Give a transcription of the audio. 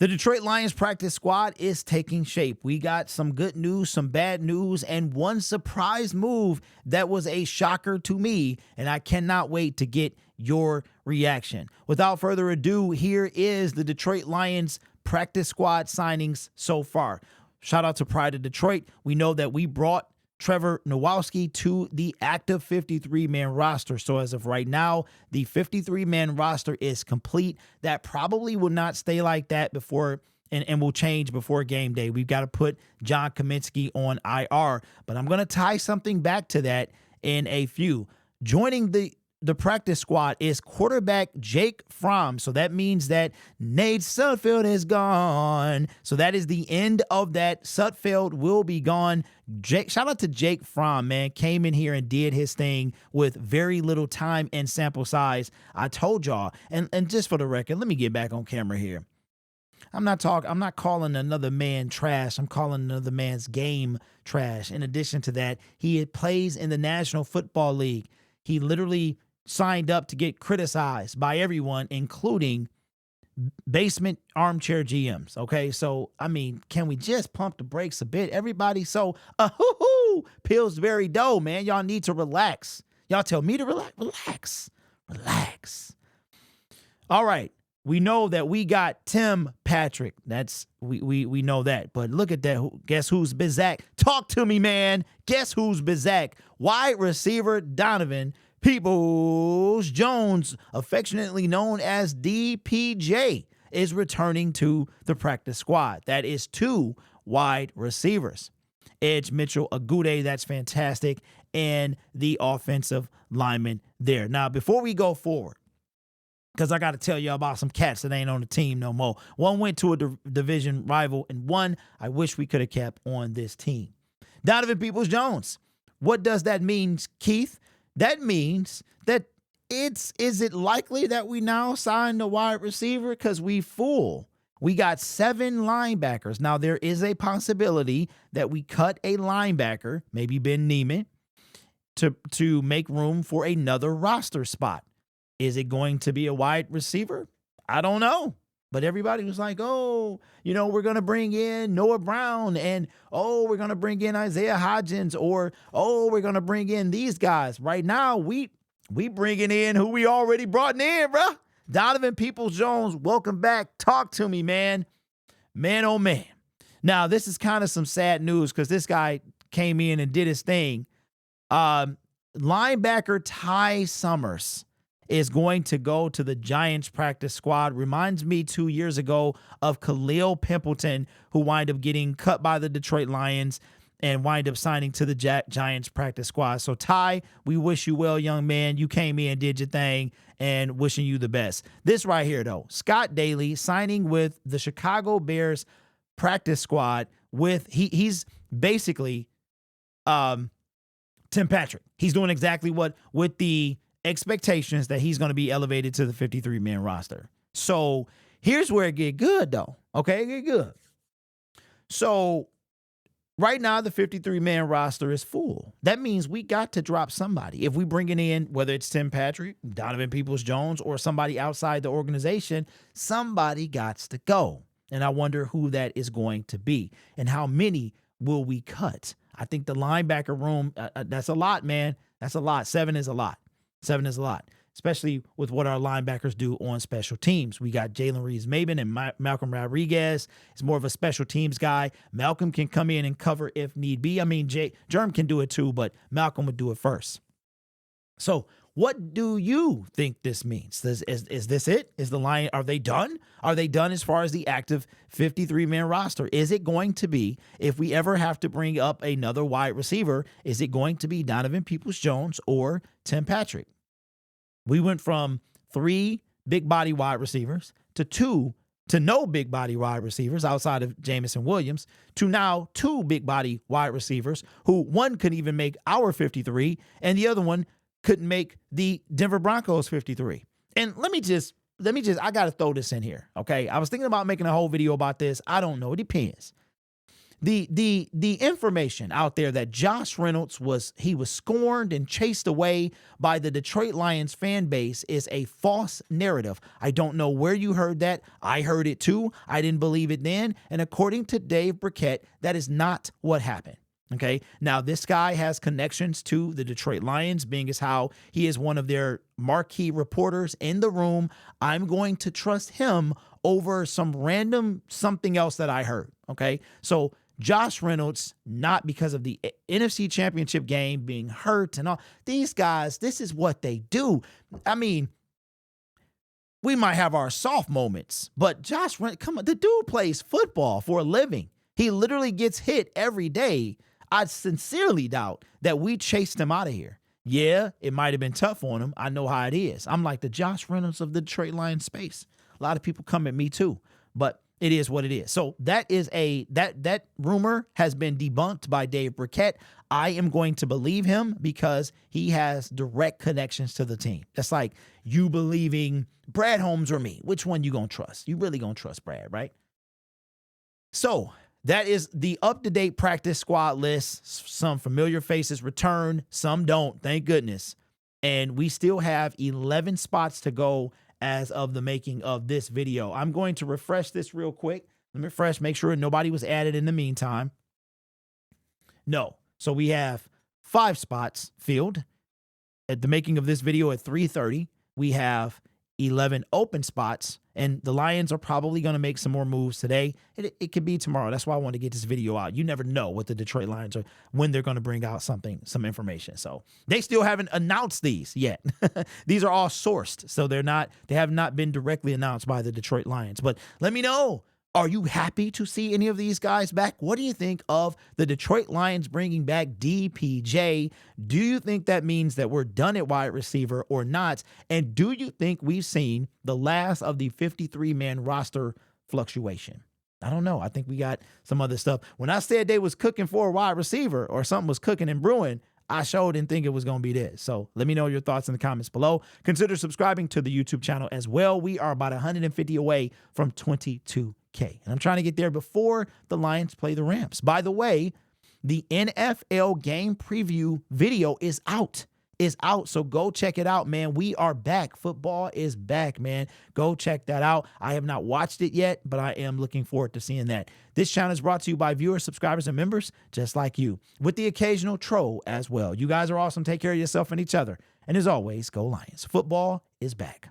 The Detroit Lions practice squad is taking shape. We got some good news, some bad news, and one surprise move that was a shocker to me, and I cannot wait to get your reaction. Without further ado, here is the Detroit Lions practice squad signings so far. Shout out to Pride of Detroit. We know that we brought Trevor Nowalski to the active 53-man roster. So as of right now, the 53-man roster is complete. That probably will not stay like that before and will change before game day. We've got to put John Kaminsky on IR. But I'm going to tie something back to that in a few. Joining the practice squad is quarterback Jake Fromm. So that means that Nate Sudfeld is gone. So that is the end of that. Sudfeld will be gone. Shout out to Jake Fromm, man. Came in here and did his thing with very little time and sample size. I told y'all. And just for the record, let me get back on camera here. I'm not calling another man trash. I'm calling another man's game trash. In addition to that, he plays in the National Football League. He literally signed up to get criticized by everyone, including basement armchair GMs. Okay, so I mean, can we just pump the brakes a bit, everybody? So, Pillsbury Dough, man, y'all need to relax. Y'all tell me to relax. All right, we know that we got Tim Patrick. That's we know that. But look at that. Guess who's Bizak? Talk to me, man. Guess who's Bizak? Wide receiver Donovan Peoples-Jones, affectionately known as DPJ, is returning to the practice squad. That is 2 wide receivers. Edge Mitchell Agude, that's fantastic, and the offensive lineman there. Now, before we go forward, because I got to tell you about some cats that ain't on the team no more. One went to a division rival, and one I wish we could have kept on this team. Donovan Peoples-Jones. What does that mean, Keith? That means that is it likely that we now sign the wide receiver? Because we got 7 linebackers. Now, there is a possibility that we cut a linebacker, maybe Ben Neiman, to make room for another roster spot. Is it going to be a wide receiver? I don't know. But everybody was like, oh, we're going to bring in Noah Brown, and, oh, we're going to bring in Isaiah Hodgins, or, oh, we're going to bring in these guys. Right now, we bringing in who we already brought in, bro. Donovan Peoples-Jones, welcome back. Talk to me, man. Man, oh, man. Now, this is kind of some sad news because this guy came in and did his thing. Linebacker Ty Summers is going to go to the Giants practice squad. Reminds me 2 years ago of Khalil Pimpleton, who wind up getting cut by the Detroit Lions and wind up signing to the Giants practice squad. So, Ty, we wish you well, young man. You came in, did your thing, and wishing you the best. This right here, though, Scott Daly signing with the Chicago Bears practice squad with, he's basically Tim Patrick. He's doing exactly what with the expectations that he's going to be elevated to the 53-man roster. So here's where it get good, though. Okay, it get good. So right now, the 53-man roster is full. That means we got to drop somebody. If we bring it in, whether it's Tim Patrick, Donovan Peoples-Jones, or somebody outside the organization, somebody got to go. And I wonder who that is going to be and how many will we cut. I think the linebacker room, that's a lot, man. That's a lot. 7 is a lot. 7 is a lot, especially with what our linebackers do on special teams. We got Jalen Reeves-Maben and Malcolm Rodriguez. Is more of a special teams guy. Malcolm can come in and cover if need be. I mean, Jerm can do it too, but Malcolm would do it first. So what do you think this means? Is this it? Is the Lions, are they done? Are they done as far as the active 53-man roster? Is it going to be, if we ever have to bring up another wide receiver, is it going to be Donovan Peoples-Jones or Tim Patrick? We went from 3 big body wide receivers to no big body wide receivers outside of Jamison Williams to now 2 big body wide receivers who one couldn't even make our 53 and the other one couldn't make the Denver Broncos 53. And let me just, I got to throw this in here, okay? I was thinking about making a whole video about this. I don't know. It depends. the information out there that Josh Reynolds was scorned and chased away by the Detroit Lions fan base is a false narrative. I don't know where you heard that. I heard it too. I didn't believe it then. And according to Dave Burkett, that is not what happened. Okay. Now, this guy has connections to the Detroit Lions, being as how he is one of their marquee reporters in the room. I'm going to trust him over some random something else that I heard. Okay. So Josh Reynolds, not because of the NFC Championship game, being hurt and all, these guys, this is what they do. I mean, we might have our soft moments, but Josh Reynolds, come on, the dude plays football for a living. He literally gets hit every day. I sincerely doubt that we chased him out of here. Yeah, it might have been tough on him. I know how it is. I'm like the Josh Reynolds of the Detroit Lions space. A lot of people come at me too, but it is what it is. So that is that rumor has been debunked by Dave Burkett. I am going to believe him because he has direct connections to the team. That's like you believing Brad Holmes or me. Which one you gonna trust? You really gonna trust Brad, right? So that is the up-to-date practice squad list. Some familiar faces return, some don't, thank goodness. And we still have 11 spots to go as of the making of this video. I'm going to refresh this real quick. Let me refresh, make sure nobody was added in the meantime. No. So we have 5 spots filled at the making of this video at 3:30. We have 11 open spots, and the Lions are probably going to make some more moves today. It could be tomorrow. That's why I want to get this video out. You never know what the Detroit Lions are, when they're going to bring out some information. So they still haven't announced these yet. These are all sourced, so they have not been directly announced by the Detroit Lions. But let me know. Are you happy to see any of these guys back? What do you think of the Detroit Lions bringing back DPJ? Do you think that means that we're done at wide receiver or not? And do you think we've seen the last of the 53-man roster fluctuation? I don't know. I think we got some other stuff. When I said they was cooking for a wide receiver or something was cooking and brewing, I sure didn't think it was going to be this. So let me know your thoughts in the comments below. Consider subscribing to the YouTube channel as well. We are about 150 away from 22K. And I'm trying to get there before the Lions play the Rams. By the way, the NFL game preview video is out. So go check it out, man. We are back. Football is back, man. Go check that out. I have not watched it yet, but I am looking forward to seeing that. This channel is brought to you by viewers, subscribers, and members just like you, with the occasional troll as well. You guys are awesome. Take care of yourself and each other. And as always, go Lions. Football is back.